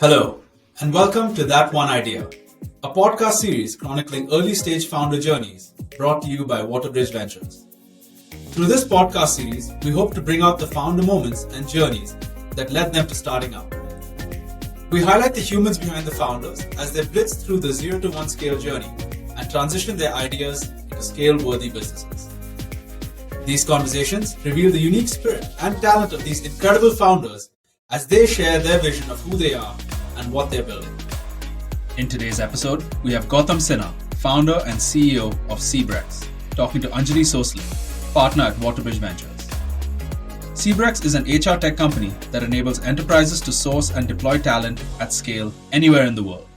Hello, and welcome to That One Idea, a podcast series chronicling early-stage founder journeys brought to you by WaterBridge Ventures. Through this podcast series, we hope to bring out the founder moments and journeys that led them to starting out. We highlight the humans behind the founders as they blitz through the 0 to 1 scale journey and transition their ideas into scale-worthy businesses. These conversations reveal the unique spirit and talent of these incredible founders as they share their vision of who they are and what they're building. In today's episode, we have Gautam Sinha, founder and CEO of CBREX, talking to Anjali Sosale, partner at WaterBridge Ventures. CBREX is an HR tech company that enables enterprises to source and deploy talent at scale anywhere in the world.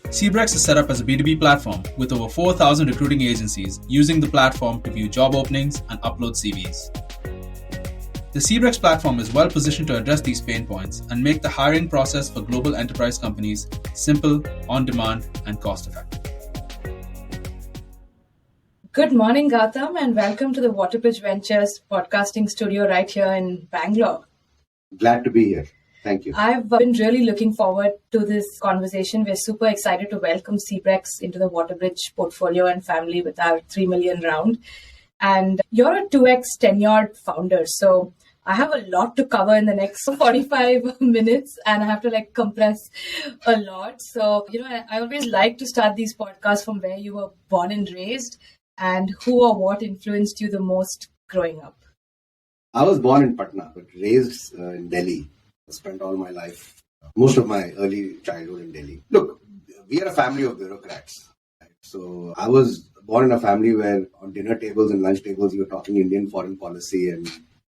CBREX is set up as a B2B platform with over 4,000 recruiting agencies using the platform to view job openings and upload CVs. The CBREX platform is well positioned to address these pain points and make the hiring process for global enterprise companies simple, on-demand, and cost-effective. Good morning, Gautam, and welcome to the WaterBridge Ventures podcasting studio right here in Bangalore. Glad to be here. Thank you. I've been really looking forward to this conversation. We're super excited to welcome CBREX into the WaterBridge portfolio and family with our 3 million round. And you're a 2x tenured founder, so I have a lot to cover in the next 45 minutes and I have to compress a lot. So, I always like to start these podcasts from where you were born and raised and who or what influenced you the most growing up. I was born in Patna, but raised in Delhi. I spent all my life, most of my early childhood in Delhi. Look, we are a family of bureaucrats. Right? So I was born in a family where on dinner tables and lunch tables, you were talking Indian foreign policy and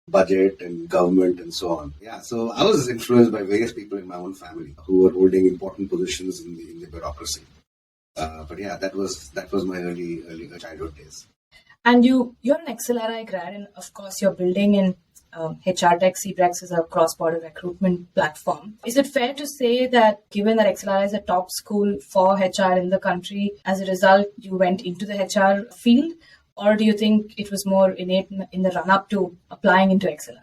budget and government and so on. Yeah, so I was influenced by various people in my own family who were holding important positions in the bureaucracy. But yeah, that was my early childhood days. And you're an XLRI grad, and of course you're building in HR Tech. CBREX is a cross-border recruitment platform. Is it fair to say that given that XLRI is a top school for HR in the country, as a result you went into the HR field? Or do you think it was more innate in the run-up to applying into XLRI?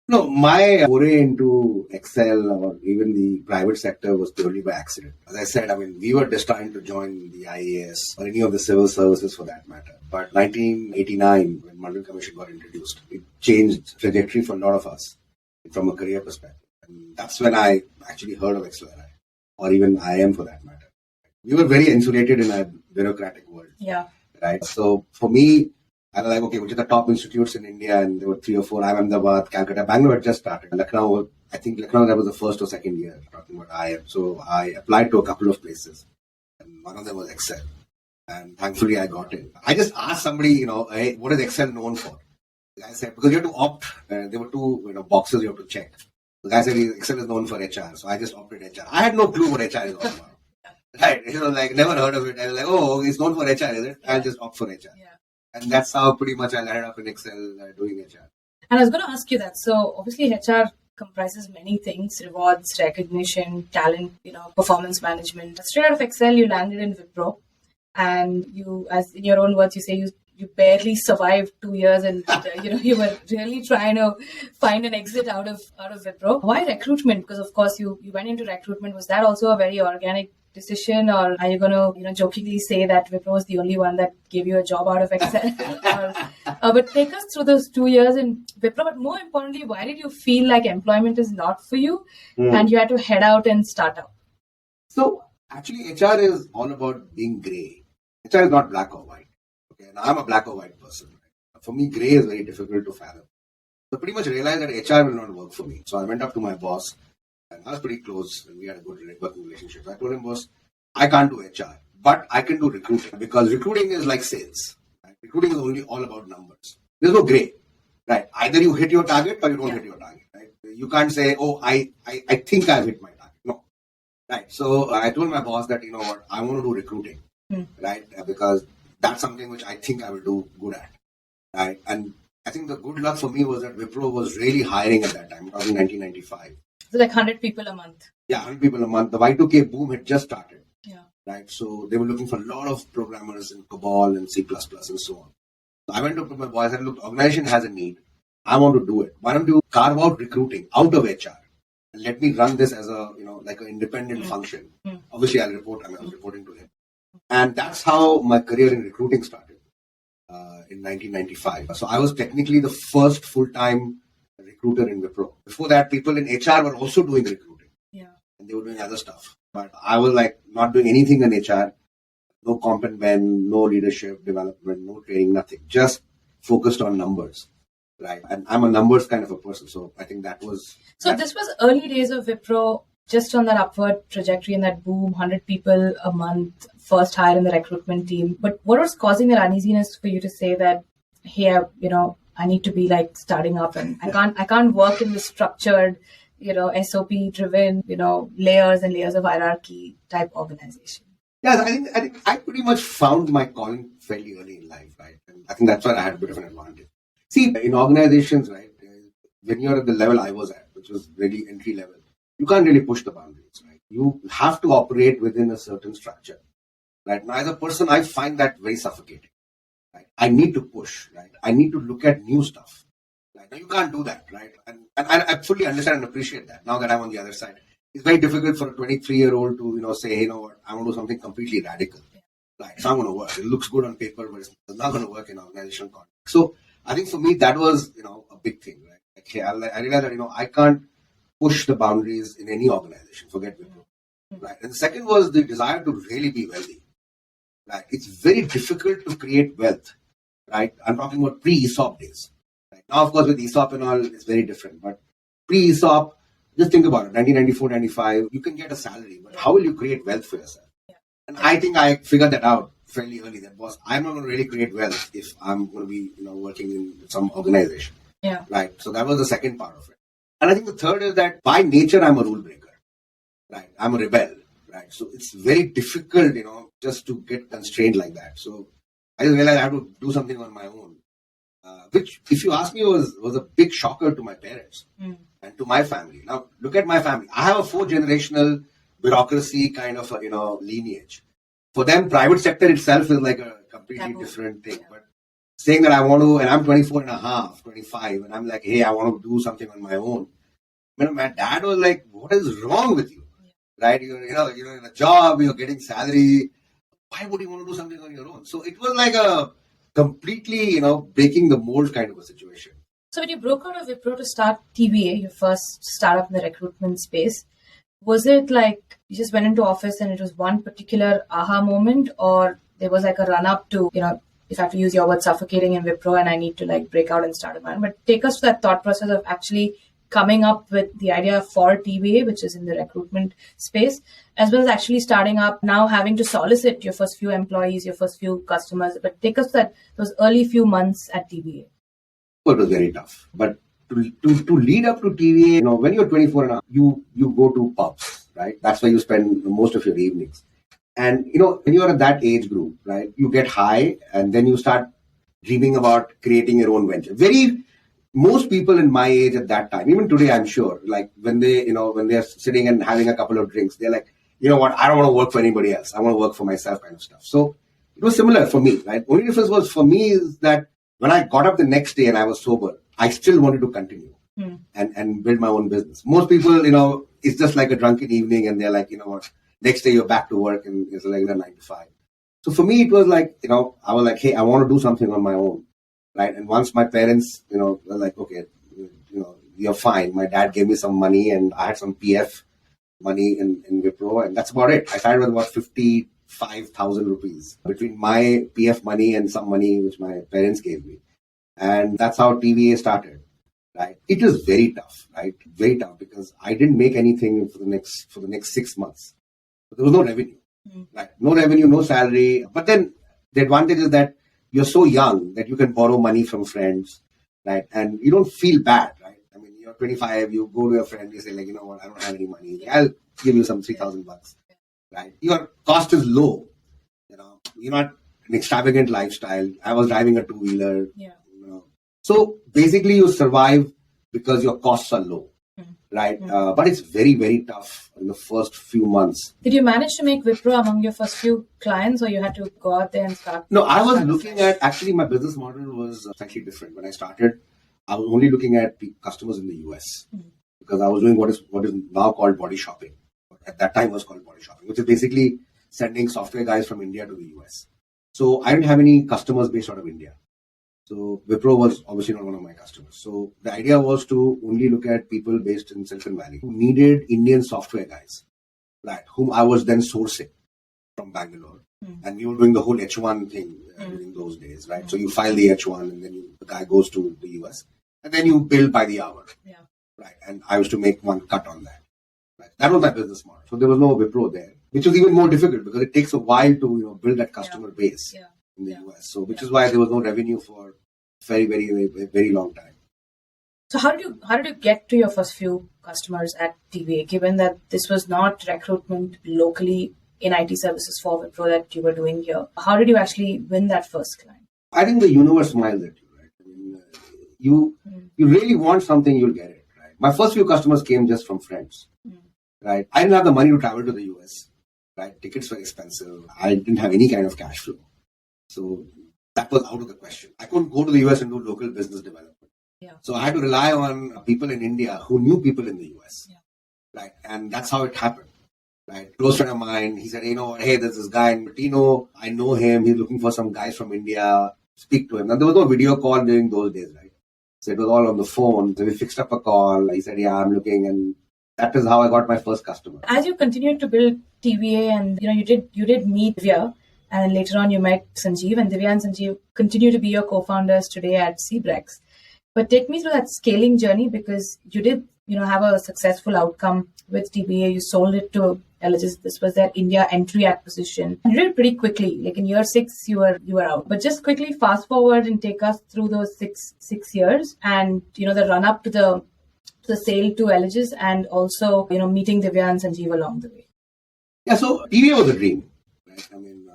No, my foray into Excel or even the private sector was purely by accident. As I said, we were destined to join the IAS or any of the civil services for that matter. But 1989, when Mandal Commission got introduced, it changed trajectory for a lot of us from a career perspective. And that's when I actually heard of XLRI or even IIM for that matter. We were very insulated in a bureaucratic world. Yeah. Right. So for me, I was like, okay, which are the top institutes in India? And there were 3 or 4. Ahmedabad, Calcutta, Bangalore had just started. Lucknow, that was the first or second year talking about IIM. So I applied to a couple of places. And one of them was Excel. And thankfully I got in. I just asked somebody, hey, what is Excel known for? The guy said, because you have to opt. There were 2 boxes you have to check. The guy said Excel is known for HR. So I just opted HR. I had no clue what HR is all about. Right, never heard of it. I was like, oh, it's known for HR, is it? I'll just opt for HR. Yeah. And that's how pretty much I landed up in Excel doing HR. And I was going to ask you that. So obviously HR comprises many things: rewards, recognition, talent, performance management. Straight out of Excel, you landed in Wipro, and you, as in your own words, you say you barely survived 2 years, and you were really trying to find an exit out of Wipro. Why recruitment? Because of course you went into recruitment. Was that also a very organic decision, or are you going to jokingly say that Wipro was the only one that gave you a job out of Excel? But take us through those 2 years in Wipro. But more importantly, why did you feel like employment is not for you and you had to head out and start up? So actually, HR is all about being grey. HR is not black or white. Okay, and I'm a black or white person. For me, grey is very difficult to fathom. So pretty much realized that HR will not work for me. So I went up to my boss. And I was pretty close and we had a good working relationship. So I told him, boss, I can't do HR, but I can do recruiting because recruiting is like sales. Right? Recruiting is only all about numbers. There's no grey. Right? Either you hit your target or you don't hit your target. Right? You can't say, oh, I think I've hit my target. No. Right. So I told my boss that, what, I want to do recruiting. Right? Because that's something which I think I will do good at. Right? And I think the good luck for me was that Wipro was really hiring at that time, 1995. So 100 people a month. Yeah, 100 people a month. The Y2K boom had just started. Yeah. Right. So they were looking for a lot of programmers in COBOL and C++ and so on. So I went up to my boss and said, look, the organization has a need. I want to do it. Why don't you carve out recruiting out of HR let me run this as a, like an independent function. Obviously, I was reporting to him. And that's how my career in recruiting started in 1995. So I was technically the first full-time recruiter in Wipro. Before that, people in HR were also doing recruiting. Yeah. And they were doing other stuff. But I was like not doing anything in HR. No comp and ben, no leadership development, no training, nothing. Just focused on numbers. Right. And I'm a numbers kind of a person. So I think that was... So this was early days of Wipro, just on that upward trajectory and that boom, 100 people a month, first hire in the recruitment team. But what was causing that uneasiness for you to say that, hey, I need to be like starting up and I can't work in this structured, SOP driven, layers and layers of hierarchy type organization? Yeah, I think I pretty much found my calling fairly early in life, right? And I think that's why I had a bit of an advantage. See, in organizations, right, when you're at the level I was at, which was really entry level, you can't really push the boundaries, right? You have to operate within a certain structure, right? Now, as a person, I find that very suffocating, right? I need to push, right? I need to look at new stuff. Right? Now, you can't do that, right? And I fully understand and appreciate that now that I'm on the other side. It's very difficult for a 23-year-old to, say, hey, what, I want to do something completely radical. Right? It's not going to work. It looks good on paper, but it's not going to work in organizational context. So I think for me, that was, a big thing, right? Like, hey, I realized that, I can't push the boundaries in any organization. Forget Wipro. Right? And the second was the desire to really be wealthy. Right? It's very difficult to create wealth. Right? I'm talking about pre-ESOP days. Right? Now, of course, with ESOP and all, it's very different. But pre-ESOP, just think about it. 1994, 95, you can get a salary, but how will you create wealth for yourself? Yeah. And I think I figured that out fairly early. That was, I'm not going to really create wealth if I'm going to be, working in some organization. Yeah. Right. So that was the second part of it. And I think the third is that by nature, I'm a rule breaker. Right. I'm a rebel. Right. So it's very difficult, just to get constrained like that. So I just realized I have to do something on my own, which, if you ask me, was a big shocker to my parents and to my family. Now, look at my family. I have a 4-generational bureaucracy kind of, lineage. For them, private sector itself is like a completely different thing. Yeah. But saying that I want to, and I'm 24 and a half, 25, and I'm like, hey, I want to do something on my own. My dad was like, what is wrong with you? Yeah. Right? You're in a job, you're getting salary. Why would you want to do something on your own? So it was like a completely, breaking the mold kind of a situation. So when you broke out of Wipro to start TVA, your first startup in the recruitment space, was it like you just went into office and it was one particular aha moment, or there was like a run up to, if I have to use your word, suffocating in Wipro and I need to like break out and start a brand? But take us to that thought process of actually coming up with the idea for TVA, which is in the recruitment space, as well as actually starting up, now having to solicit your first few employees, your first few customers. But take us to those early few months at TVA. It was very tough. But to lead up to TVA, when you're 24 and a half, you go to pubs, right? That's where you spend most of your evenings. And, when you're at that age group, right, you get high and then you start dreaming about creating your own venture. Most people in my age at that time, even today, I'm sure, like when they're sitting and having a couple of drinks, they're like, you know what, I don't want to work for anybody else. I want to work for myself kind of stuff. So it was similar for me, right? Only difference was for me is that when I got up the next day and I was sober, I still wanted to continue and build my own business. Most people, it's just like a drunken evening and they're like, you know what, next day you're back to work and it's like 9 to 5. So for me, it was like, I was like, hey, I want to do something on my own. Right. And once my parents, were like, okay, you're fine. My dad gave me some money and I had some PF money in Wipro, and that's about it. I started with about 55,000 rupees between my PF money and some money which my parents gave me. And that's how TVA started. Right. It was very tough, right? Very tough because I didn't make anything for the next 6 months. There was no revenue, right? No revenue, no salary. But then the advantage is that you're so young that you can borrow money from friends, right? And you don't feel bad, right? I mean, you're 25, you go to your friend, you say like, you know what, I don't have any money. I'll give you some 3,000 bucks, right? Your cost is low, you're not an extravagant lifestyle. I was driving a 2-wheeler, So basically you survive because your costs are low, right? But it's very, very tough in the first few months. Did you manage to make Wipro among your first few clients, or you had to go out there and start? No, I was looking at, actually my business model was slightly different. When I started, I was only looking at customers in the US. because I was doing what is now called body shopping. At that time was called body shopping, which is basically sending software guys from India to the US. So I didn't have any customers based out of India. So Wipro was obviously not one of my customers. So the idea was to only look at people based in Silicon Valley who needed Indian software guys, right? Whom I was then sourcing from Bangalore. And we were doing the whole H1 thing in those days, right? So you file the H1 and then the guy goes to the US and then you bill by the hour, right? And I used to make one cut on that. Right? That was my business model. So there was no Wipro there, which was even more difficult because it takes a while to build that customer base in the US. So which is why there was no revenue for very, very, very, very long time. So how did you get to your first few customers at TVA, given that this was not recruitment locally in IT services for Wipro that you were doing here? How did you actually win that first client? I think the universe smiles at you, right? I mean, you really want something, you'll get it, right? My first few customers came just from friends, right? I didn't have the money to travel to the US, right? Tickets were expensive. I didn't have any kind of cash flow. So that was out of the question. I couldn't go to the US and do local business development. So I had to rely on people in India who knew people in the US, right? And that's how it happened. Right, close friend of mine, he said, hey, there's this guy in Martino. I know him. He's looking for some guys from India. Speak to him. Now, there was no video call during those days, right? So it was all on the phone. So we fixed up a call. He said, I'm looking. And that is how I got my first customer. As you continued to build TVA and, you did meet Divya, and later on you met Sanjeev, and Divya and Sanjeev continue to be your co-founders today at CBREX. But take me through that scaling journey, because you did, have a successful outcome with TVA. You sold it to Allegis. This was their India entry acquisition. You did it pretty quickly. Like in year 6, you were out. But just quickly fast forward and take us through those six years, and the run up to the sale to Allegis, and also meeting Divya and Sanjeev along the way. Yeah, so TVA was a dream, right? I mean,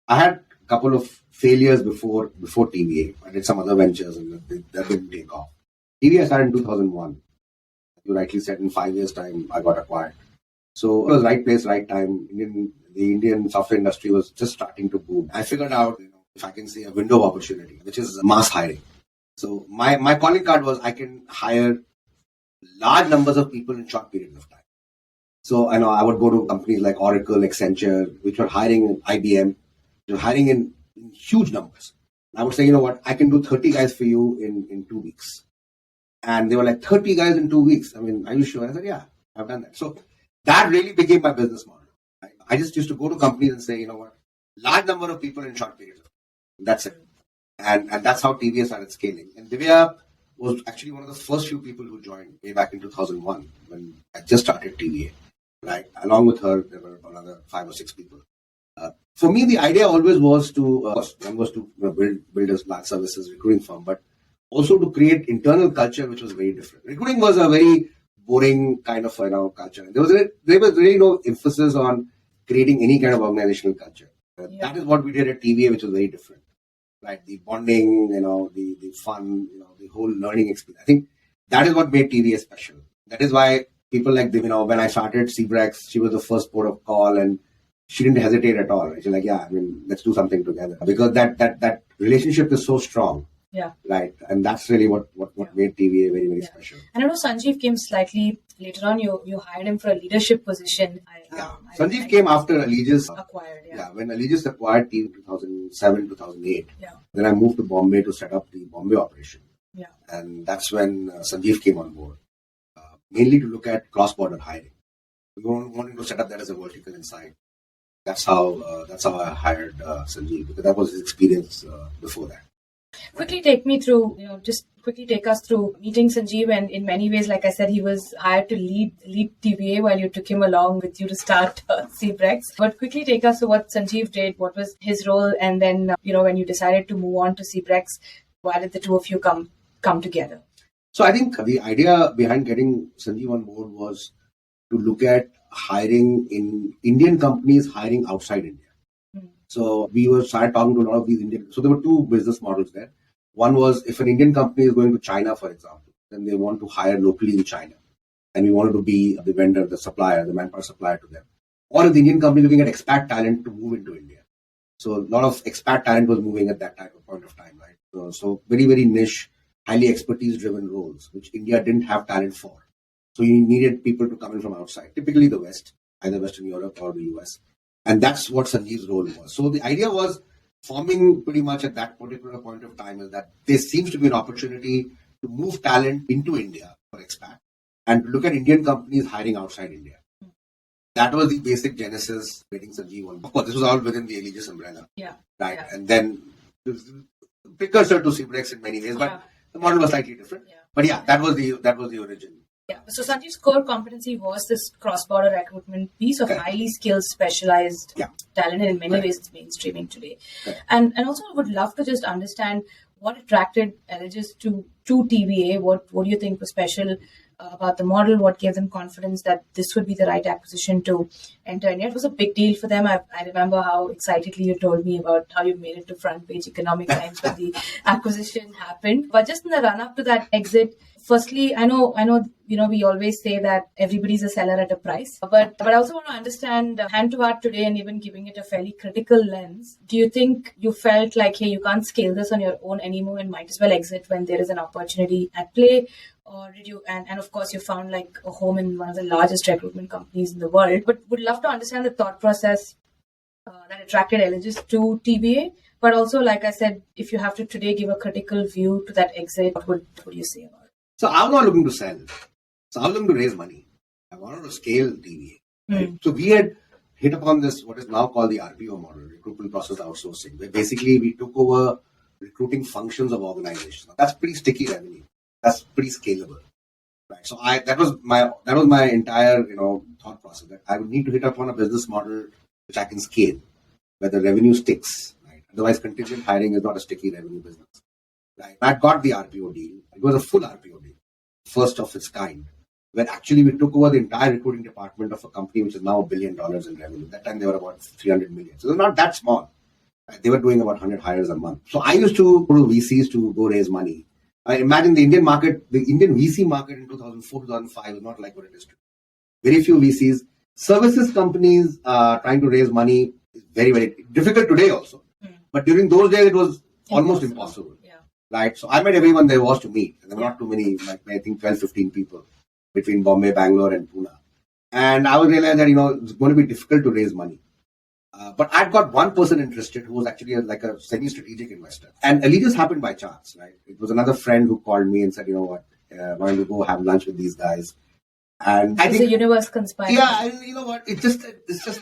I had a couple of failures before TVA. I did some other ventures and that didn't take off. TVA started in 2001. You rightly said, in 5 years' time, I got acquired. So it was right place, right time. The Indian software industry was just starting to boom. I figured out, if I can say, a window of opportunity, which is mass hiring. So my calling card was I can hire large numbers of people in short periods of time. So I would go to companies like Oracle, Accenture, which were hiring in IBM, which were hiring in huge numbers. I would say, I can do 30 guys for you in 2 weeks. And they were like, 30 guys in 2 weeks. I mean, are you sure? I said, yeah, I've done that. So that really became my business model. I just used to go to companies and say, large number of people in short periods of time. That's it. And that's how TVA started scaling. And Divya was actually one of the first few people who joined way back in 2001 when I just started TVA. Right. Along with her, there were another 5 or 6 people. For me, the idea always was to build a large services recruiting firm, but also to create internal culture, which was very different. Recruiting was a very boring kind of culture. There was really no emphasis on creating any kind of organizational culture. That is what we did at TVA, which was very different. Right, the bonding, the fun, the whole learning experience. I think that is what made TVA special. That is why people like Divya, when I started CBREX, she was the first port of call, and she didn't hesitate at all. She's like, let's do something together, because that relationship is so strong. Yeah. Right. And that's really what made TVA very, very special. And I know Sanjeev came slightly later on. You hired him for a leadership position. Sanjeev came after Allegis acquired. When Allegis acquired TV in 2007, 2008. Then I moved to Bombay to set up the Bombay operation. And that's when Sanjeev came on board, mainly to look at cross-border hiring. We wanted to set up that as a vertical inside. That's how I hired Sanjeev, because that was his experience before that. Quickly take me through, quickly take us through meeting Sanjeev, and in many ways, like I said, he was hired to lead TVA while you took him along with you to start CBREX. But quickly take us to what Sanjeev did, what was his role, and then, when you decided to move on to CBREX, why did the two of you come together? So I think the idea behind getting Sanjeev on board was to look at hiring in Indian companies, hiring outside India. So we started talking to a lot of these Indian. So there were 2 business models there. One was, if an Indian company is going to China, for example, then they want to hire locally in China, and we wanted to be the vendor, the supplier, the manpower supplier to them. Or if the Indian company is looking at expat talent to move into India. So a lot of expat talent was moving at that point of time, right? So very, very niche, highly expertise-driven roles, which India didn't have talent for. So you needed people to come in from outside, typically the West, either Western Europe or the US. And that's what Sanjeev's role was. So the idea was forming pretty much at that particular point of time is that there seems to be an opportunity to move talent into India for expat and to look at Indian companies hiring outside India. That was the basic genesis getting Sanjeev on. Of course, this was all within the Aegis umbrella. Yeah. Right. Yeah. And then it was a precursor to CBREX in many ways, but the model was slightly different. Yeah. But yeah, that was the origin. Yeah. So Sanjeev's core competency was this cross-border recruitment piece of highly skilled, specialized talent, and in many ways it's mainstreaming today. And also I would love to just understand what attracted Aegis to TVA. What do you think was special about the model? What gave them confidence that this would be the right acquisition to enter India? It was a big deal for them. I remember how excitedly you told me about how you made it to front page Economic Times when the acquisition happened. But just in the run up to that exit, firstly, I know, we always say that everybody's a seller at a price, but I also want to understand hand to heart today, and even giving it a fairly critical lens. Do you think you felt like, hey, you can't scale this on your own anymore and might as well exit when there is an opportunity at play? Or did you, and of course you found like a home in one of the largest recruitment companies in the world, but would love to understand the thought process that attracted Aegis to TVA. But also, like I said, if you have to today give a critical view to that exit, what would you say about it? So I'm not looking to sell. So I'm looking to raise money. I wanted to scale TVA. Right? So we had hit upon this, what is now called the RPO model, recruitment process outsourcing, where basically we took over recruiting functions of organizations. Now, that's pretty sticky revenue. That's pretty scalable. Right. So that was my entire thought process, that I would need to hit upon a business model which I can scale, where the revenue sticks. Right. Otherwise, contingent hiring is not a sticky revenue business. Right. I got the RPO deal. It was a full RPO deal, first of its kind, where actually we took over the entire recruiting department of a company which is now $1 billion in revenue. That time they were about 300 million. So they're not that small. Right. They were doing about 100 hires a month. So I used to go to VCs to go raise money. I imagine the Indian market, the Indian VC market in 2004, 2005 was not like what it is today. Very few VCs. Services companies trying to raise money is very, very difficult today also. But during those days, it was almost impossible. Yeah. Right. So I met everyone there was to meet. And there were not too many, like I think 12, 15 people between Bombay, Bangalore and Pune. And I would realize that, it's going to be difficult to raise money. But I'd got one person interested who was actually like a semi-strategic investor. And Aegis happened by chance, right? It was another friend who called me and said, why don't you go have lunch with these guys? And I think the universe conspired. Yeah, and you know what? It's just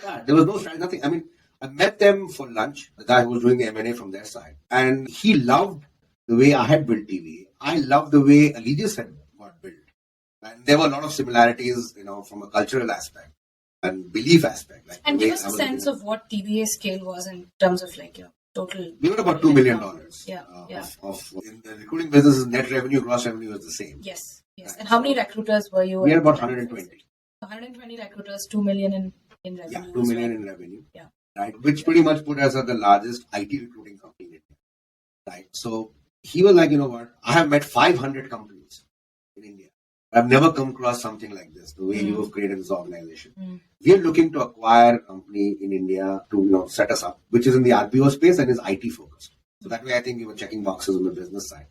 that. There was no strategy, nothing. I mean, I met them for lunch, the guy who was doing the M&A from their side. And he loved the way I had built TV. I loved the way Aegis had got built. And there were a lot of similarities, from a cultural aspect and belief aspect. Like, and give us a sense of what TVA's scale was in terms of total. We were about $2 million. Yeah. In the recruiting business, net revenue, gross revenue was the same. Yes. Right. And how many recruiters were you? We had about 120. 120 recruiters, 2 million in revenue. Yeah, 2 million in revenue. Yeah. Right, which pretty much put us at the largest IT recruiting company in India. Right. So he was like, I have met 500 companies in India. I've never come across something like this, the way you have created this organization. We are looking to acquire a company in India to set us up, which is in the RPO space and is IT focused. So that way I think we were checking boxes on the business side.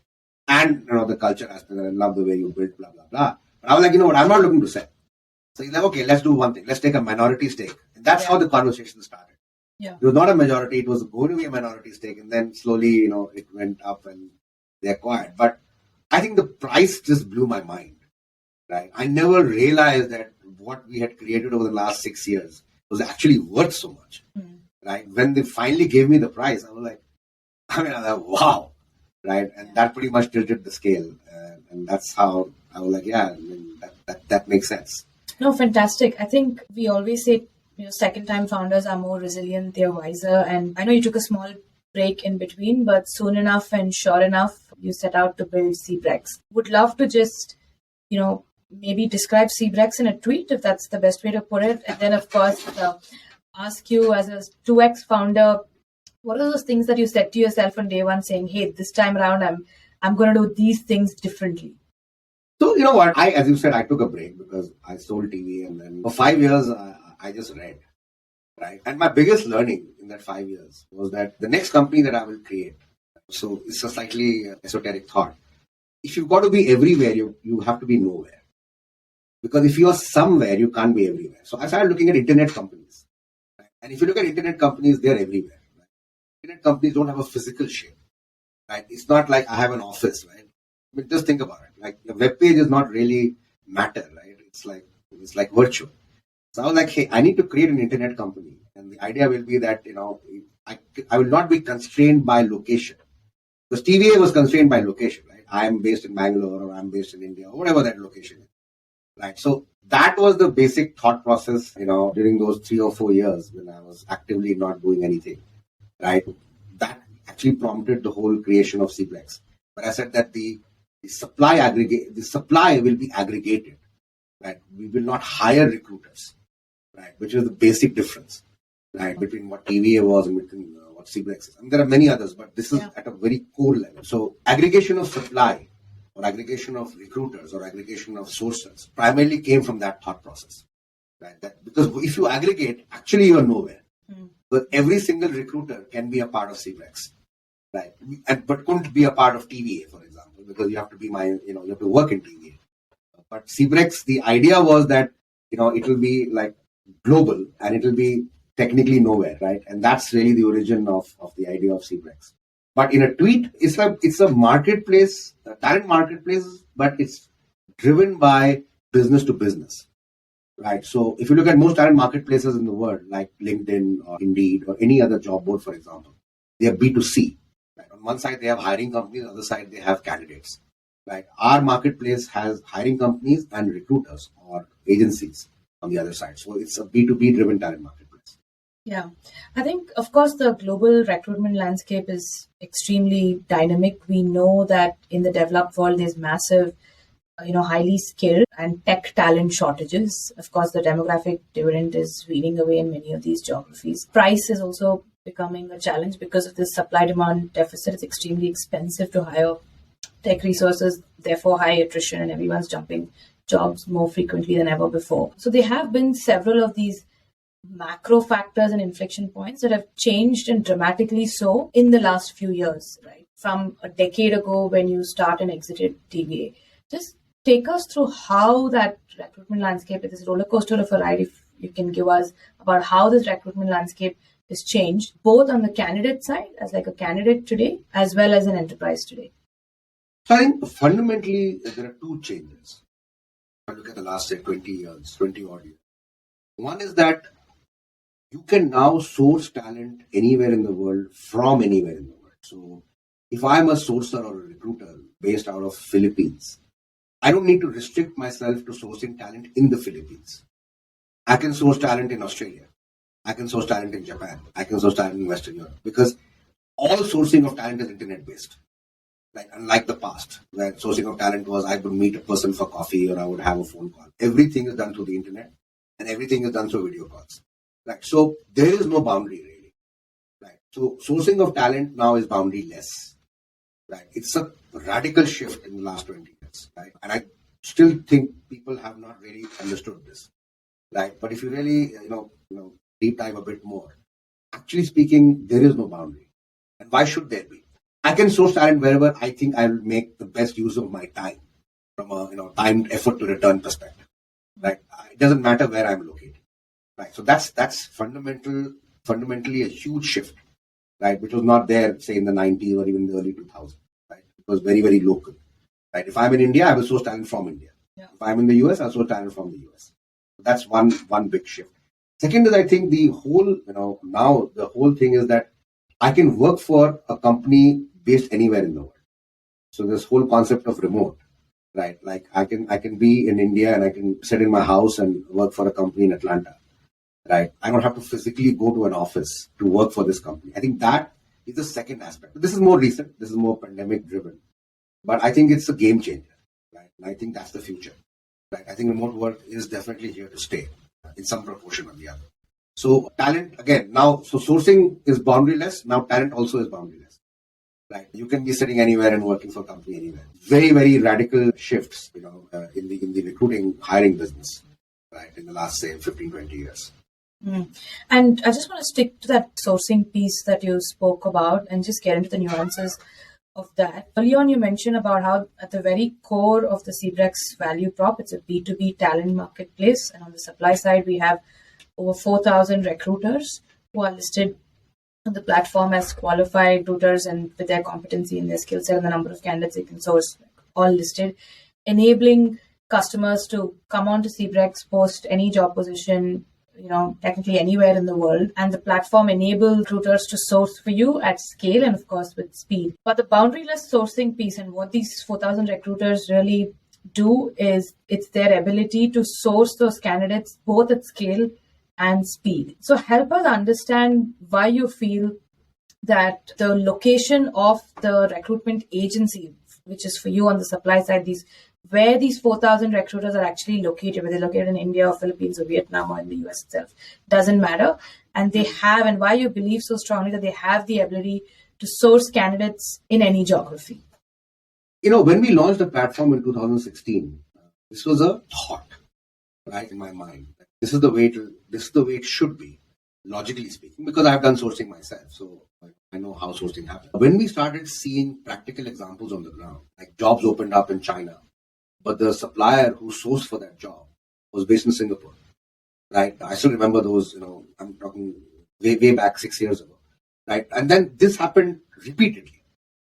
And the culture aspect, I love the way you build, blah, blah, blah. But I was like, I'm not looking to sell. So he's like, okay, let's do one thing. Let's take a minority stake. And that's how the conversation started. Yeah. It was not a majority, it was going to be a minority stake. And then slowly, it went up and they acquired. But I think the price just blew my mind. Right. I never realized that what we had created over the last 6 years was actually worth so much. Right. When they finally gave me the price, I was like, wow. Right. And that pretty much tilted the scale. And that's how I was like, that makes sense. No, fantastic. I think we always say, second-time founders are more resilient, they're wiser. And I know you took a small break in between, but soon enough and sure enough, you set out to build CBREX. Would love to just, maybe describe CBREX in a tweet, if that's the best way to put it. And then, of course, ask you as a 2X founder, what are those things that you said to yourself on day one saying, hey, this time around, I'm going to do these things differently? So, you know what? As you said, I took a break because I sold TV. And then for 5 years, I just read. Right. And my biggest learning in that 5 years was that the next company that I will create, so it's a slightly esoteric thought. If you've got to be everywhere, you have to be nowhere. Because if you are somewhere, you can't be everywhere. So I started looking at internet companies. Right? And if you look at internet companies, they're everywhere. Right? Internet companies don't have a physical shape. Right? It's not like I have an office, right? I mean, just think about it. Like the web page is not really matter, right? It's like virtual. So I was like, hey, I need to create an internet company. And the idea will be that, I will not be constrained by location. Because TVA was constrained by location, right? I am based in Bangalore or I'm based in India or whatever that location is. Right. So that was the basic thought process, during those 3 or 4 years when I was actively not doing anything. Right. That actually prompted the whole creation of CBREX. But I said that the supply will be aggregated. Right. We will not hire recruiters. Right. Which is the basic difference. Right. Between what TVA was and between what CBREX is. I mean, there are many others, but this is at a very core level. So aggregation of supply or aggregation of recruiters or aggregation of sources primarily came from that thought process. Right? Because if you aggregate, actually you are nowhere. But every single recruiter can be a part of CBREX. Right? But couldn't be a part of TVA, for example, because you have to be you have to work in TVA. But CBREX, the idea was that, it will be like global and it will be technically nowhere, right? And that's really the origin of the idea of CBREX. But in a tweet, it's a marketplace, a talent marketplace, but it's driven by business to business, right? So if you look at most talent marketplaces in the world, like LinkedIn or Indeed or any other job board, for example, they are B2C. Right? On one side, they have hiring companies, on the other side, they have candidates. Right? Our marketplace has hiring companies and recruiters or agencies on the other side. So it's a B2B driven talent marketplace. Yeah, I think, of course, the global recruitment landscape is extremely dynamic. We know that in the developed world, there's massive, highly skilled and tech talent shortages. Of course, the demographic dividend is weaning away in many of these geographies. Price is also becoming a challenge because of this supply-demand deficit. It's extremely expensive to hire tech resources, therefore high attrition, and everyone's jumping jobs more frequently than ever before. So there have been several of these macro factors and inflection points that have changed, and dramatically so, in the last few years, right? From a decade ago when you start and exited TVA. Just take us through how that recruitment landscape, this roller coaster of a ride, if you can give us about how this recruitment landscape has changed, both on the candidate side, as like a candidate today, as well as an enterprise today. So I think fundamentally there are two changes. If I look at the last, say, 20 odd years. One is that you can now source talent anywhere in the world from anywhere in the world. So if I'm a sourcer or a recruiter based out of Philippines, I don't need to restrict myself to sourcing talent in the Philippines. I can source talent in Australia. I can source talent in Japan. I can source talent in Western Europe, because all sourcing of talent is internet based. Like, unlike the past, where sourcing of talent was I would meet a person for coffee or I would have a phone call. Everything is done through the internet and everything is done through video calls. Right. So there is no boundary really. Right. So sourcing of talent now is boundaryless. Right. It's a radical shift in the last 20 years. Right. And I still think people have not really understood this. Right. But if you really, deep dive a bit more, actually speaking, there is no boundary. And why should there be? I can source talent wherever I think I will make the best use of my time from a timed effort to return perspective. Right. It doesn't matter where I'm located. Right. So that's fundamentally a huge shift, right? Which was not there, say, in the 90s or even the early 2000s. Right. It was very, very local. Right. If I'm in India, I will source talent from India. Yeah. If I'm in the US, I'll source talent from the US. That's one big shift. Second is, I think the whole, now the whole thing is that I can work for a company based anywhere in the world. So this whole concept of remote, right? Like I can be in India and I can sit in my house and work for a company in Atlanta. Right. I don't have to physically go to an office to work for this company. I think that is the second aspect. This is more recent. This is more pandemic driven. But I think it's a game changer. Right. And I think that's the future. Right. I think remote work is definitely here to stay in some proportion or the other. So talent, again, now, so sourcing is boundaryless. Now talent also is boundaryless. Right. You can be sitting anywhere and working for a company anywhere. Very, very radical shifts, in the recruiting hiring business, right, in the last, say, 15, 20 years. And I just want to stick to that sourcing piece that you spoke about and just get into the nuances of that. Early on, you mentioned about how at the very core of the CBREX value prop, it's a B2B talent marketplace. And on the supply side, we have over 4,000 recruiters who are listed on the platform as qualified recruiters and with their competency and their skill set and the number of candidates they can source, all listed, enabling customers to come on to CBREX, post any job position, technically anywhere in the world, and the platform enables recruiters to source for you at scale and of course with speed. But the boundaryless sourcing piece and what these 4,000 recruiters really do is it's their ability to source those candidates both at scale and speed. So help us understand why you feel that the location of the recruitment agency, which is for you on the supply side, where these 4,000 recruiters are actually located, whether they're located in India or Philippines or Vietnam or in the US itself, doesn't matter. And and why you believe so strongly that they have the ability to source candidates in any geography. When we launched the platform in 2016, this was a thought, right, in my mind. This is the way it should be, logically speaking, because I've done sourcing myself. So I know how sourcing happens. When we started seeing practical examples on the ground, like jobs opened up in China, but the supplier who sourced for that job was based in Singapore, right? I still remember those, I'm talking way back 6 years ago, right? And then this happened repeatedly,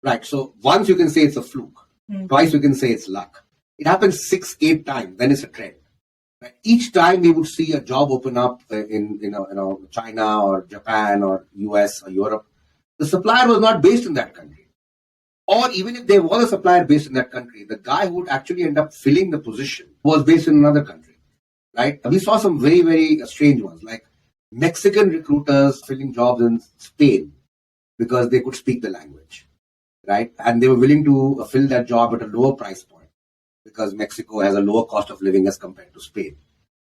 right? So once you can say it's a fluke, twice you can say it's luck. It happens 6-8 times, then it's a trend. Right? Each time we would see a job open up in China or Japan or US or Europe, the supplier was not based in that country. Or even if there was a supplier based in that country, the guy who would actually end up filling the position was based in another country, right? We saw some very, very strange ones, like Mexican recruiters filling jobs in Spain because they could speak the language, right? And they were willing to fill that job at a lower price point because Mexico has a lower cost of living as compared to Spain,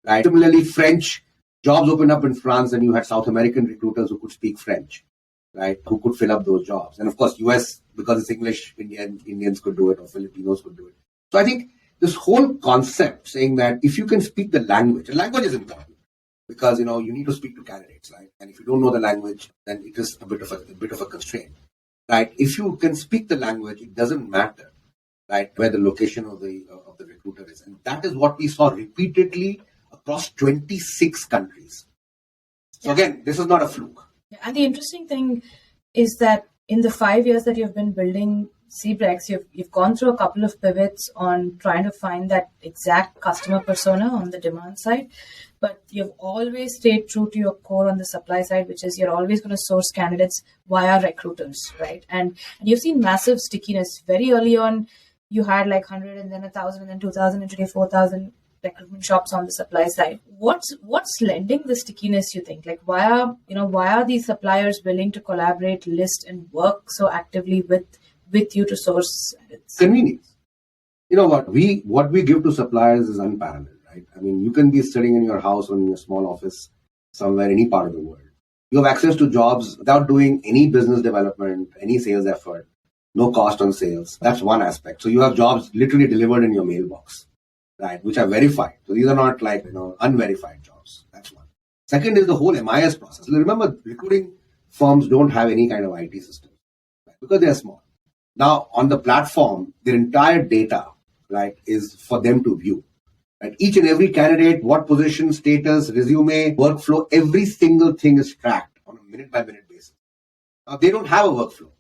right? Similarly, French jobs opened up in France and you had South American recruiters who could speak French, right, who could fill up those jobs. And of course, US, because it's English, Indians could do it or Filipinos could do it. So I think this whole concept saying that if you can speak the language, and language is important because, you need to speak to candidates, right? And if you don't know the language, then it is a bit of a constraint, right? If you can speak the language, it doesn't matter, right, where the location of the recruiter is. And that is what we saw repeatedly across 26 countries. So again, this is not a fluke. And the interesting thing is that in the 5 years that you've been building CBREX, you've gone through a couple of pivots on trying to find that exact customer persona on the demand side. But you've always stayed true to your core on the supply side, which is you're always going to source candidates via recruiters, right? And you've seen massive stickiness. Very early on, you had like 100 and then 1,000 and then 2,000 and today 4,000 recruitment shops on the supply side. What's lending the stickiness, you think? Like why are these suppliers willing to collaborate, list and work so actively with you to source candidates? Convenience. What we give to suppliers is unparalleled, right? I mean, you can be sitting in your house or in your small office somewhere, any part of the world. You have access to jobs without doing any business development, any sales effort, no cost on sales. That's one aspect. So you have jobs literally delivered in your mailbox, right, which are verified. So these are not like, unverified jobs. That's one. Second is the whole MIS process. Remember, recruiting firms don't have any kind of IT system, right, because they are small. Now, on the platform, their entire data, right, is for them to view. Right? Each and every candidate, what position, status, resume, workflow, every single thing is tracked on a minute-by-minute basis. Now, they don't have a workflow,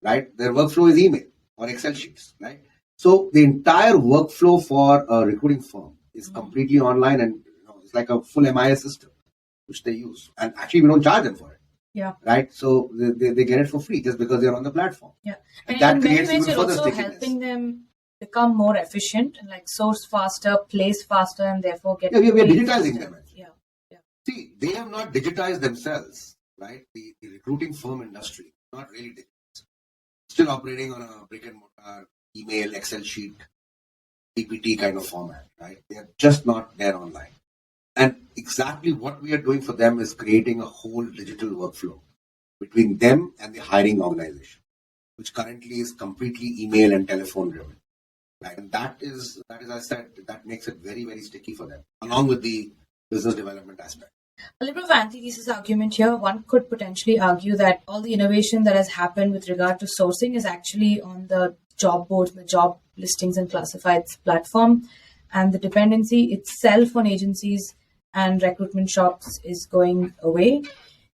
right? Their workflow is email or Excel sheets, right? So the entire workflow for a recruiting firm is completely online and it's like a full MIS system, which they use. And actually, we don't charge them for it. Yeah. Right. So they get it for free just because they're on the platform. Yeah. And that creates even even you're further also stickiness. helping them become more efficient and like source faster, place faster, and therefore get. Yeah, we are digitizing faster. them. Yeah. See, they have not digitized themselves, right? The recruiting firm industry, not really digitized. Still operating on a brick and mortar, email, Excel sheet, PPT kind of format, right? They are just not there online. And exactly what we are doing for them is creating a whole digital workflow between them and the hiring organization, which currently is completely email and telephone driven. Right? And that is, as I said, that makes it very, very sticky for them, along with the business development aspect. A little bit of antithesis argument here. One could potentially argue that all the innovation that has happened with regard to sourcing is actually on the job boards, the job listings and classifieds platform, and the dependency itself on agencies and recruitment shops is going away.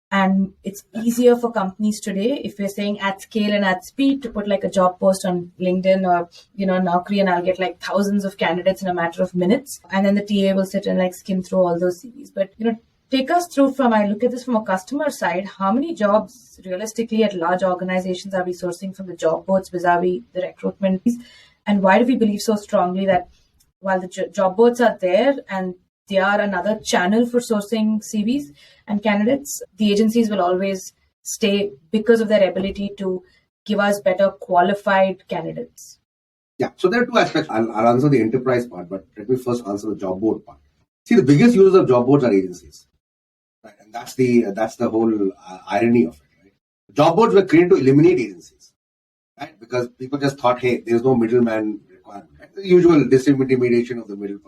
And it's easier for companies today, if we're saying at scale and at speed, to put like a job post on LinkedIn or, Naukri, and I'll get like thousands of candidates in a matter of minutes. And then the TA will sit and like skim through all those CVs. But, take us through I look at this from a customer side, how many jobs realistically at large organizations are we sourcing from the job boards vis-a-vis the recruitment piece? And why do we believe so strongly that while the job boards are there and they are another channel for sourcing CVs and candidates, the agencies will always stay because of their ability to give us better qualified candidates? Yeah, so there are two aspects. I'll answer the enterprise part, but let me first answer the job board part. See, the biggest users of job boards are agencies. Right? And that's the whole irony of it. Right? Job boards were created to eliminate agencies, right? Because people just thought, hey, there's no middleman requirement. Right? The usual disintermediation of the middle.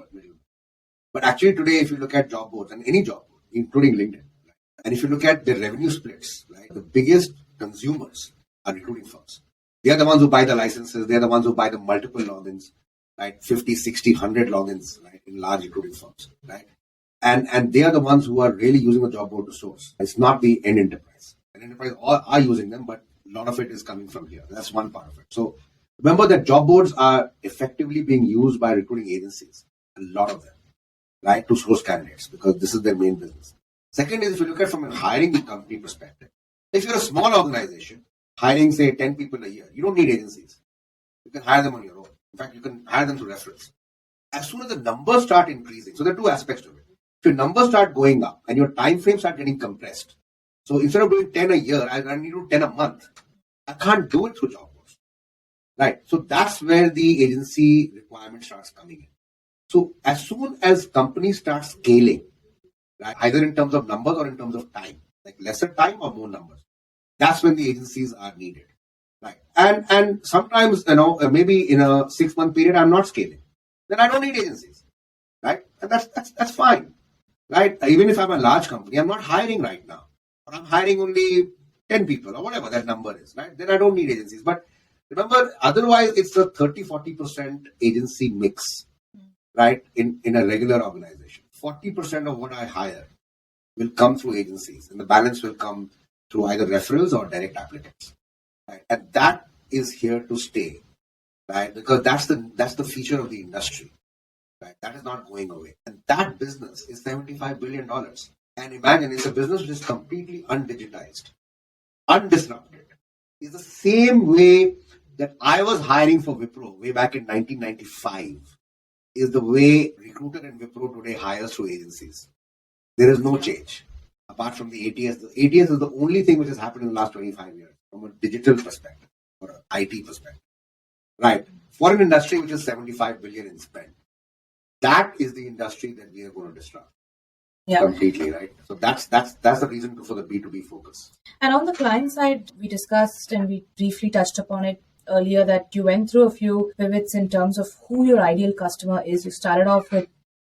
But actually today, if you look at job boards and any job board, including LinkedIn, right? And if you look at the revenue splits, right, the biggest consumers are recruiting firms. They are the ones who buy the licenses. They are the ones who buy the multiple logins, right? 50, 60, 100 logins, right, in large recruiting firms, right? And they are the ones who are really using the job board to source. It's not the end enterprise. And enterprise are using them, but a lot of it is coming from here. That's one part of it. So remember that job boards are effectively being used by recruiting agencies, a lot of them, right, to source candidates because this is their main business. Second is if you look at from a hiring company perspective, if you're a small organization, hiring, say, 10 people a year, you don't need agencies. You can hire them on your own. In fact, you can hire them through referrals. As soon as the numbers start increasing, so there are two aspects to it. If your numbers start going up and your time frames start getting compressed, so instead of doing 10 a year, I need to do 10 a month. I can't do it through job boards. Right? So that's where the agency requirement starts coming in. So as soon as companies start scaling, right, either in terms of numbers or in terms of time, like lesser time or more numbers, that's when the agencies are needed. Right. And sometimes, maybe in a 6-month period, I'm not scaling. Then I don't need agencies. Right. And that's fine. Right. Even if I'm a large company, I'm not hiring right now. Or I'm hiring only 10 people or whatever that number is. Right. Then I don't need agencies. But remember, otherwise it's a 30-40% agency mix. Right. In a regular organization. 40% of what I hire will come through agencies. And the balance will come through either referrals or direct applicants. Right? And that is here to stay, right? Because that's the feature of the industry, right? That is not going away. And that business is $75 billion. And imagine it's a business which is completely undigitized, undisrupted. It's the same way that I was hiring for Wipro way back in 1995 is the way Recruiter and Wipro today hires through agencies. There is no change. Apart from the ATS, the ATS is the only thing which has happened in the last 25 years from a digital perspective or an IT perspective, right? For an industry which is 75 billion in spend, that is the industry that we are going to disrupt completely, right? So that's the reason for the B2B focus. And on the client side, we discussed and we briefly touched upon it earlier that you went through a few pivots in terms of who your ideal customer is. You started off with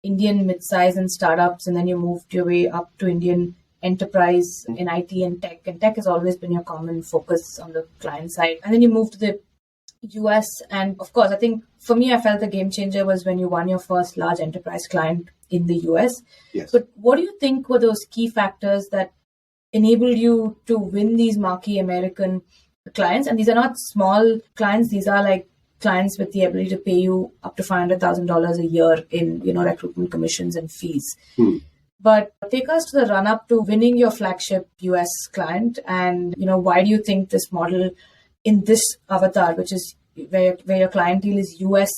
Indian mid-size and startups, and then you moved your way up to Indian enterprise in IT and tech has always been your common focus on the client side. And then you moved to the US, and of course, I think for me, I felt the game changer was when you won your first large enterprise client in the US. Yes. But what do you think were those key factors that enabled you to win these marquee American clients? And these are not small clients; these are like clients with the ability to pay you up to $500,000 a year in recruitment commissions and fees. But take us to the run-up to winning your flagship US client, and why do you think this model in this avatar, which is where your clientele is US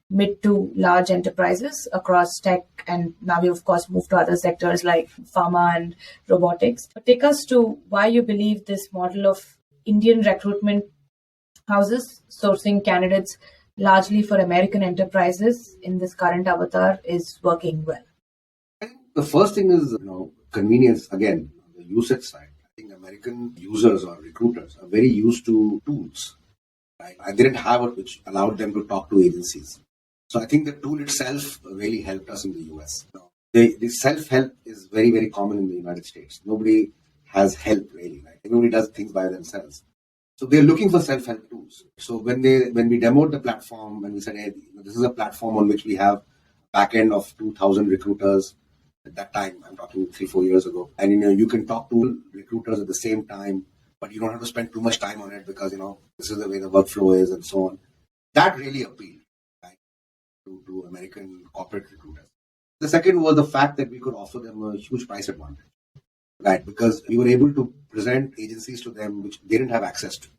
mid to large enterprises across tech, and now you of course move to other sectors like pharma and robotics. But take us to why you believe this model of Indian recruitment houses sourcing candidates largely for American enterprises in this current avatar is working well. The first thing is, convenience, again, on the usage side. I think American users or recruiters are very used to tools, right? I didn't have it, which allowed them to talk to agencies. So I think the tool itself really helped us in the US. the self-help is very, very common in the United States. Nobody has help really. Right? Everybody does things by themselves. So they're looking for self-help tools. So when we demoed the platform and we said, hey, this is a platform on which we have backend of 2,000 recruiters at that time, I'm talking 3-4 years ago. And you can talk to recruiters at the same time, but you don't have to spend too much time on it because this is the way the workflow is and so on. That really appealed, right, to American corporate recruiters. The second was the fact that we could offer them a huge price advantage, right? Because we were able to present agencies to them which they didn't have access to,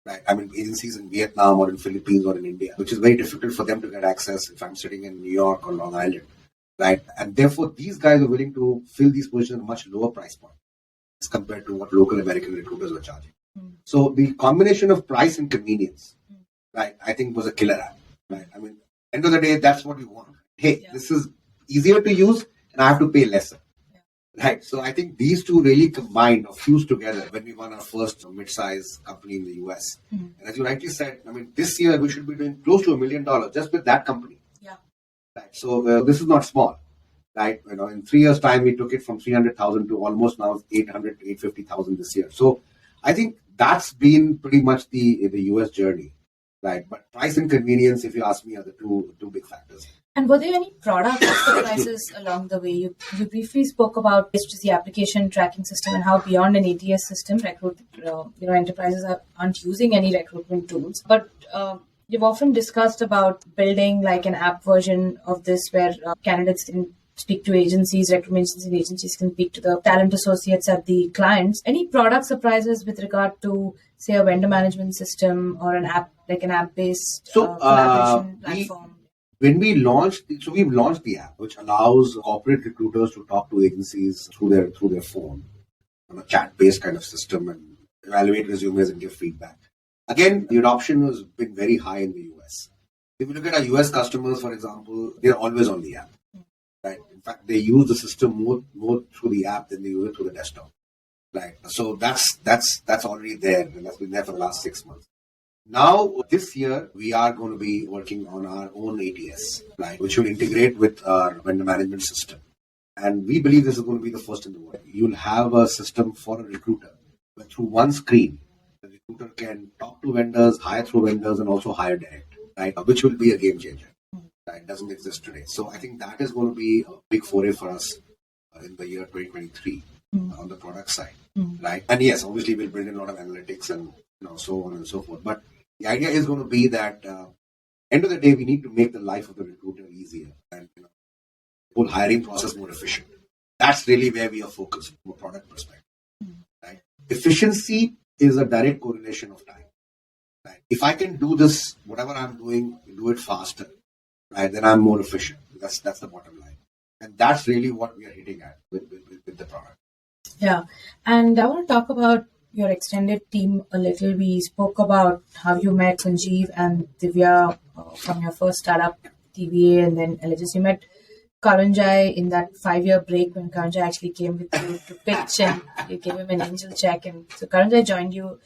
right? I mean, agencies in Vietnam or in Philippines or in India, which is very difficult for them to get access if I'm sitting in New York or Long Island, right? And therefore, these guys are willing to fill these positions at a much lower price point as compared to what local American recruiters were charging. So the combination of price and convenience, right, I think was a killer app, right? I mean, end of the day, that's what we want. Hey, this is easier to use and I have to pay lesser. Right. So I think these two really combined or fused together when we won our first mid-size company in the US. And as you rightly said, I mean, this year we should be doing close to $1 million just with that company. Yeah. Right. So this is not small. Right. In 3 years' time, we took it from 300,000 to almost now 800 to 850,000 this year. So I think that's been pretty much the US journey. Right. But price and convenience, if you ask me, are the two big factors. And were there any product surprises along the way? You briefly spoke about the application tracking system and how beyond an ATS system, enterprises aren't using any recruitment tools. But you've often discussed about building like an app version of this where candidates can speak to agencies, recruitment agencies can speak to the talent associates at the clients. Any product surprises with regard to, say, a vendor management system or an app, like an app-based collaboration platform? When we launched, we've launched the app, which allows corporate recruiters to talk to agencies through their phone on a chat-based kind of system and evaluate resumes and give feedback. Again, the adoption has been very high in the US. If you look at our US customers, for example, they're always on the app. Right? In fact, they use the system more through the app than they use it through the desktop. Right? So that's already there, and that's been there for the last 6 months. Now, this year, we are going to be working on our own ATS, right, which will integrate with our vendor management system. And we believe this is going to be the first in the world. You'll have a system for a recruiter where through one screen, the recruiter can talk to vendors, hire through vendors, and also hire direct, right, which will be a game changer. Right? It doesn't exist today. So I think that is going to be a big foray for us in the year 2023 on the product side, right? And yes, obviously, we'll build in a lot of analytics and so on and so forth. But the idea is going to be that end of the day, we need to make the life of the recruiter easier and the whole hiring process more efficient. That's really where we are focused from a product perspective. Right? Efficiency is a direct correlation of time. Right? If I can do this, whatever I'm doing, do it faster, right? Then I'm more efficient. That's the bottom line, and that's really what we are hitting at with the product. Yeah, and I want to talk about your extended team a little. We spoke about how you met Sanjeev and Divya from your first startup, TVA, and then LHS. You met Karunjai in that 5-year break when Karunjai actually came with you to pitch and you gave him an angel check. And so Karunjai joined you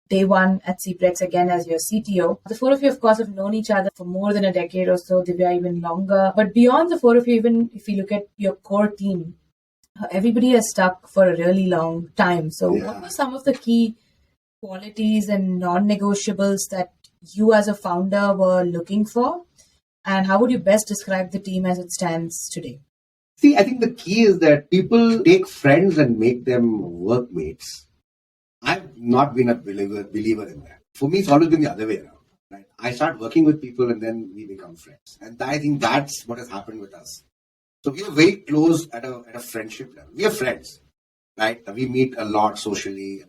day one at CBREX again as your CTO. The four of you, of course, have known each other for more than a decade or so, Divya even longer. But beyond the four of you, even if you look at your core team, everybody has stuck for a really long time. So what were some of the key qualities and non-negotiables that you as a founder were looking for? And how would you best describe the team as it stands today? See, I think the key is that people take friends and make them workmates. I've not been a believer in that. For me, it's always been the other way around. Right? I start working with people and then we become friends. And I think that's what has happened with us. So we are very close at a friendship level. We are friends, right? We meet a lot socially.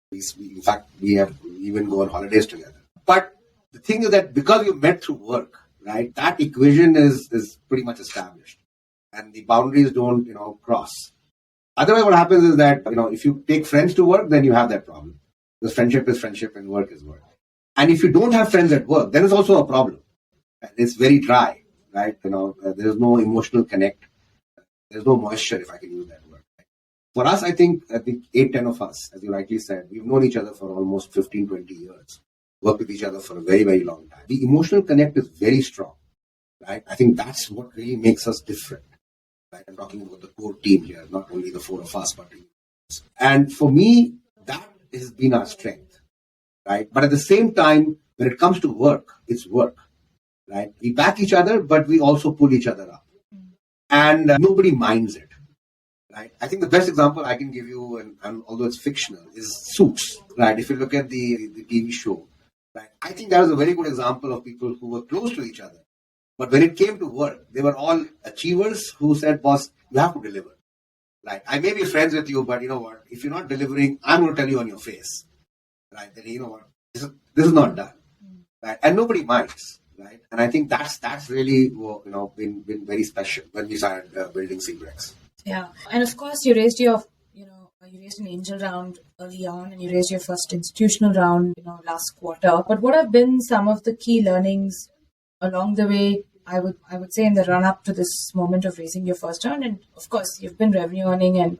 In fact, we have even go on holidays together. But the thing is that because we met through work, right, that equation is pretty much established. And the boundaries don't, cross. Otherwise, what happens is that, if you take friends to work, then you have that problem. Because friendship is friendship and work is work. And if you don't have friends at work, then it's also a problem. It's very dry. Right? There's no emotional connect. There's no moisture, if I can use that word. Right? For us, I think 8-10 of us, as you rightly said, we've known each other for almost 15-20 years. Worked with each other for a very, very long time. The emotional connect is very strong. Right? I think that's what really makes us different. Right? I'm talking about the core team here, not only the four of us, but and for me, that has been our strength, right? But at the same time, when it comes to work, it's work, right? We back each other, but we also pull each other up, and nobody minds it, right? I think the best example I can give you, and although it's fictional, is Suits, right? If you look at the TV show, right? I think that was a very good example of people who were close to each other. But when it came to work, they were all achievers who said, boss, you have to deliver. Right? I may be friends with you, but you know what? If you're not delivering, I'm going to tell you on your face. Right? That you know what? This is not done. Right? And nobody minds. Right? And I think that's really been very special when we started building CBREX. Yeah. And of course, you raised an angel round early on, and you raised your first institutional round, last quarter. But what have been some of the key learnings along the way, I would say, in the run up to this moment of raising your first round? And of course, you've been revenue earning and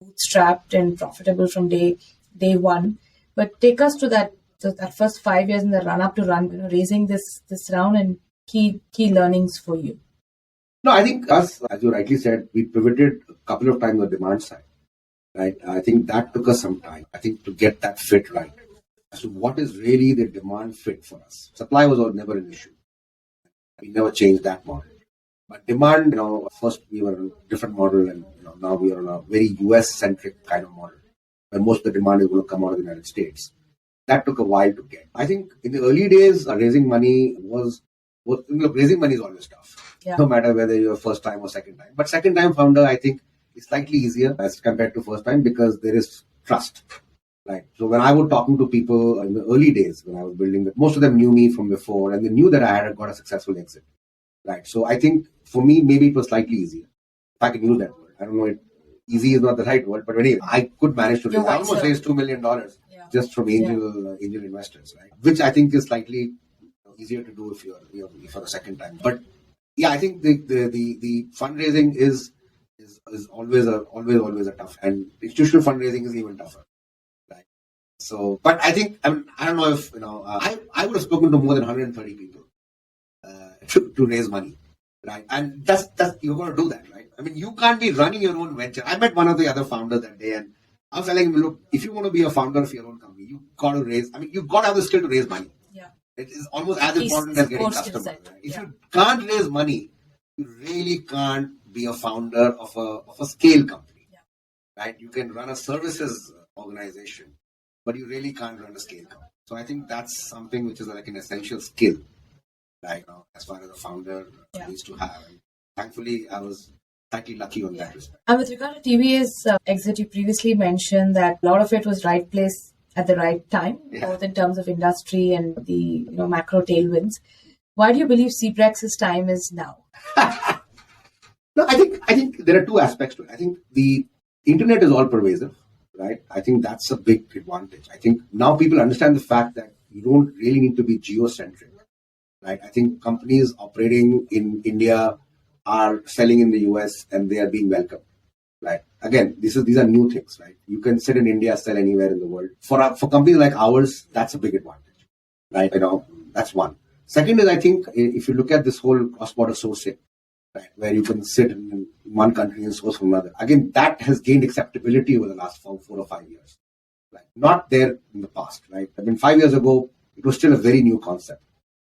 bootstrapped and profitable from day one. But take us to that first 5 years in the run up to raising this round, and key learnings for you. No, I think us, as you rightly said, we pivoted a couple of times on the demand side. Right? I think that took us some time. I think to get that fit right. So what is really the demand fit for us? Supply was never an issue. We never changed that model. But demand, first we were on a different model, and now we are on a very US-centric kind of model, where most of the demand is going to come out of the United States. That took a while to get. I think in the early days, raising money raising money is always tough. Yeah. No matter whether you're first time or second time. But second time founder, I think, is slightly easier as compared to first time because there is trust. Right. So when I was talking to people in the early days when I was building it, most of them knew me from before, and they knew that I had got a successful exit. Right. So I think for me, maybe it was slightly easier. If I can use that word. I don't know, easy is not the right word, but anyway, I could manage to raise. I almost raised $2 million just from angel investors, right? Which I think is slightly easier to do if you're for a second time. But yeah, I think the fundraising is always a tough, and institutional fundraising is even tougher. So, but I think, I don't know if, I would have spoken to more than 130 people to raise money, right? And that's you're going to do that, right? I mean, you can't be running your own venture. I met one of the other founders that day, and I was telling him, look, if you want to be a founder of your own company, you've got to have the skill to raise money. Yeah. It is almost as important as getting customers. Right? If you can't raise money, you really can't be a founder of a scale company, right? You can run a services organization, but you really can't run a scale company. So I think that's something which is like an essential skill, right? As far as a founder needs to have. And thankfully, I was slightly lucky on that respect. And with regard to TVA's exit, you previously mentioned that a lot of it was right place at the right time, both in terms of industry and the macro tailwinds. Why do you believe CBREX's time is now? No, I think there are two aspects to it. I think the internet is all pervasive. Right? I think that's a big advantage. I think now people understand the fact that you don't really need to be geocentric. Right? I think companies operating in India are selling in the US and they are being welcomed. Right? Again, these are new things. Right? You can sit in India, sell anywhere in the world. For companies like ours, that's a big advantage. Right? That's one. Second is, I think if you look at this whole cross-border sourcing, right, where you can sit in one country and source from another. Again, that has gained acceptability over the last 4 or 5 years. Right? Not there in the past. Right? 5 years ago, it was still a very new concept.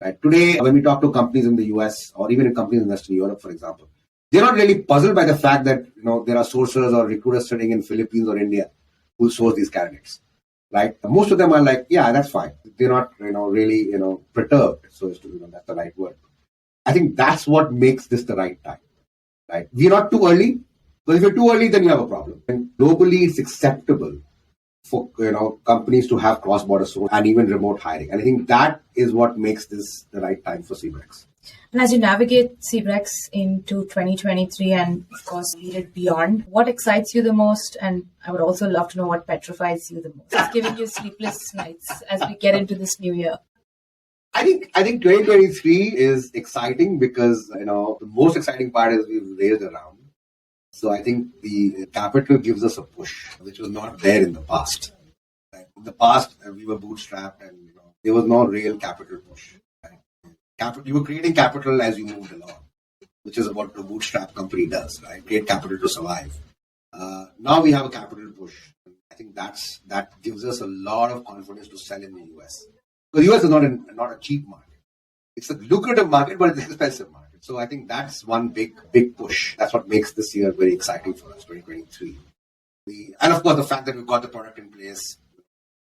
Right? Today, when we talk to companies in the US or even in companies in Western Europe, for example, they're not really puzzled by the fact that there are sourcers or recruiters sitting in Philippines or India who source these candidates. Right? Most of them are like, yeah, that's fine. They're not really perturbed. So as to that's the right word. I think that's what makes this the right time, right? We're not too early, because if you're too early, then you have a problem. And globally, it's acceptable for companies to have cross-border sourcing and even remote hiring. And I think that is what makes this the right time for CBREX. And as you navigate CBREX into 2023 and, of course, lead it beyond, what excites you the most? And I would also love to know what petrifies you the most. It's giving you sleepless nights as we get into this new year. I think 2023 is exciting because the most exciting part is we've raised a round. So I think the capital gives us a push, which was not there in the past. Right? In the past, we were bootstrapped, and there was no real capital push. Right? You were creating capital as you moved along. which is what the bootstrap company does, right? Create capital to survive. Now we have a capital push. I think that gives us a lot of confidence to sell in the US. Because the US is not a cheap market. It's a lucrative market, but it's an expensive market. So I think that's one big push. That's what makes this year very exciting for us, 2023. And of course, the fact that we've got the product in place,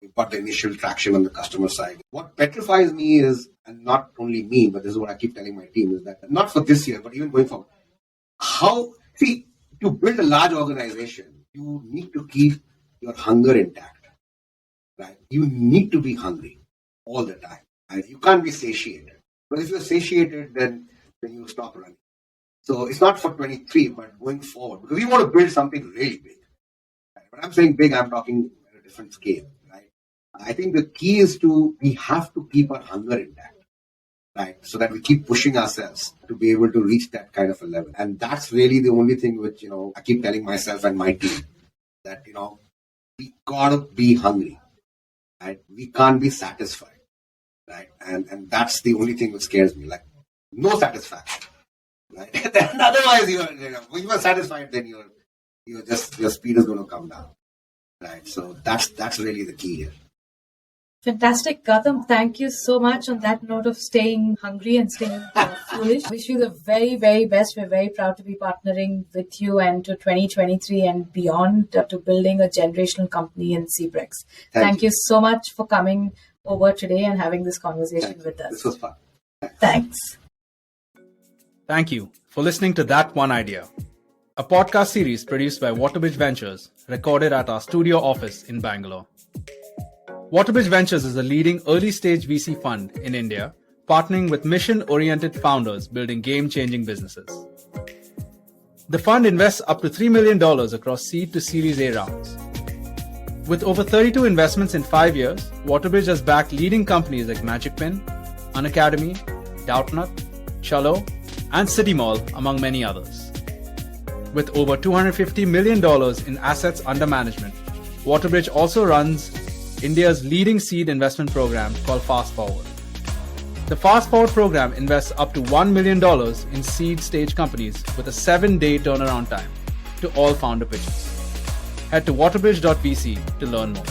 we've got the initial traction on the customer side. What petrifies me is, and not only me, but this is what I keep telling my team, is that not for this year, but even going forward, to build a large organization, you need to keep your hunger intact, right? You need to be hungry all the time. And you can't be satiated. But if you're satiated, then you stop running. So it's not for 23, but going forward, because we want to build something really big. Right? When I'm saying big, I'm talking at a different scale, right? I think the key is we have to keep our hunger intact, right? So that we keep pushing ourselves to be able to reach that kind of a level. And that's really the only thing which, I keep telling myself and my team that, we gotta be hungry, right? We can't be satisfied. Right, and that's the only thing which scares me. Like no satisfaction, right? Then otherwise, when you are satisfied, then your speed is going to come down, right? So that's really the key here. Fantastic, Gautam. Thank you so much on that note of staying hungry and staying foolish. Wish you the very, very best. We're very proud to be partnering with you and to 2023 and beyond to building a generational company in CBREX. Thank you so much for coming over today and having this conversation with us. This was fun. Thanks. Thank you for listening to That One Idea, a podcast series produced by WaterBridge Ventures, recorded at our studio office in Bangalore. WaterBridge Ventures is a leading early-stage VC fund in India, partnering with mission-oriented founders building game-changing businesses. The fund invests up to $3 million across seed to Series A rounds. With over 32 investments in 5 years, WaterBridge has backed leading companies like Magic Pin, Unacademy, Doubtnut, Chalo, and City Mall, among many others. With over $250 million in assets under management, WaterBridge also runs India's leading seed investment program called Fast Forward. The Fast Forward program invests up to $1 million in seed stage companies with a 7-day turnaround time to all founder pitches. Head to waterbridge.vc to learn more.